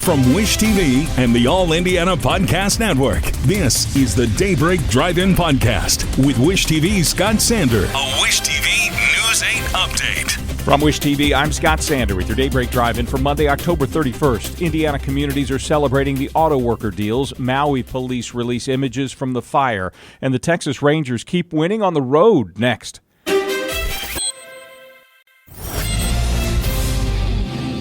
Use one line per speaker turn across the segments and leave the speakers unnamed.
From Wish TV and the All Indiana Podcast Network, this is the Daybreak Drive-In Podcast with Wish TV's Scott Sander. A Wish TV News 8 update.
From Wish TV, I'm Scott Sander with your Daybreak Drive-In for Monday, October 31st. Indiana communities are celebrating the auto worker deals. Maui police release images from the fire. And the Texas Rangers keep winning on the road. Next.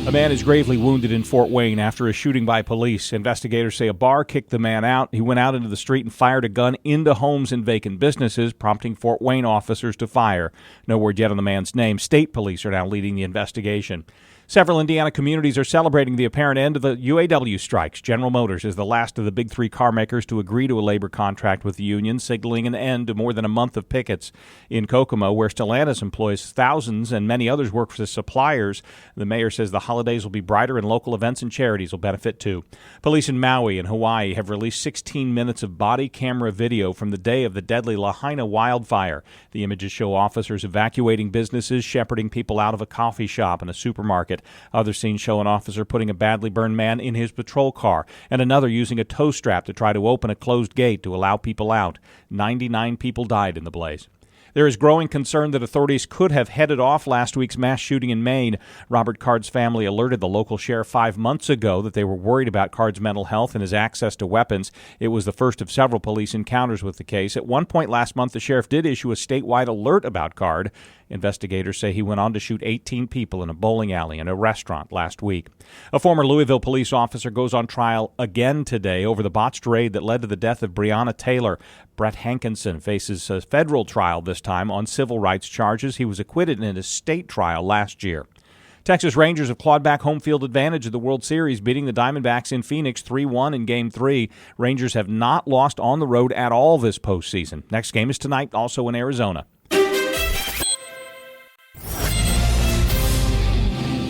A man is gravely wounded in Fort Wayne after a shooting by police. Investigators say a bar kicked the man out. He went out into the street and fired a gun into homes and vacant businesses, prompting Fort Wayne officers to fire. No word yet on the man's name. State police are now leading the investigation. Several Indiana communities are celebrating the apparent end of the UAW strikes. General Motors is the last of the big three car makers to agree to a labor contract with the union, signaling an end to more than a month of pickets. In Kokomo, where Stellantis employs thousands and many others work for the suppliers, the mayor says the holidays will be brighter and local events and charities will benefit too. Police in Maui and Hawaii have released 16 minutes of body camera video from the day of the deadly Lahaina wildfire. The images show officers evacuating businesses, shepherding people out of a coffee shop and a supermarket. Other scenes show an officer putting a badly burned man in his patrol car and another using a tow strap to try to open a closed gate to allow people out. 99 people died in the blaze. There is growing concern that authorities could have headed off last week's mass shooting in Maine. Robert Card's family alerted the local sheriff 5 months ago that they were worried about Card's mental health and his access to weapons. It was the first of several police encounters with the case. At one point last month, the sheriff did issue a statewide alert about Card. Investigators say he went on to shoot 18 people in a bowling alley and a restaurant last week. A former Louisville police officer goes on trial again today over the botched raid that led to the death of Breonna Taylor. Brett Hankinson faces a federal trial this time on civil rights charges. He was acquitted in a state trial last year. Texas Rangers have clawed back home field advantage of the World Series, beating the Diamondbacks in Phoenix 3-1 in Game 3. Rangers have not lost on the road at all this postseason. Next game is tonight, also in Arizona.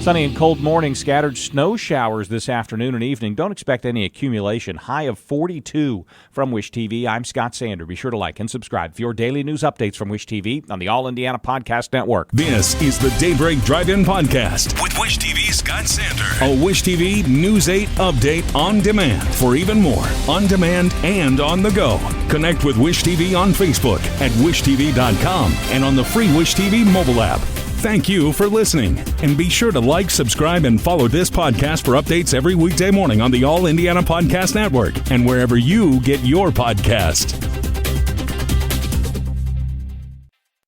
Sunny and cold morning, scattered snow showers this afternoon and evening. Don't expect any accumulation. High of 42 from Wish TV. I'm Scott Sander. Be sure to like and subscribe for your daily news updates from Wish TV on the All Indiana Podcast Network.
This is the Daybreak Drive-In Podcast with Wish TV's Scott Sander. A Wish TV News 8 update on demand. For even more, on demand and on the go. Connect with Wish TV on Facebook at wishtv.com and on the free Wish TV mobile app. Thank you for listening, and be sure to like, subscribe, and follow this podcast for updates every weekday morning on the All Indiana Podcast Network and wherever you get your podcast.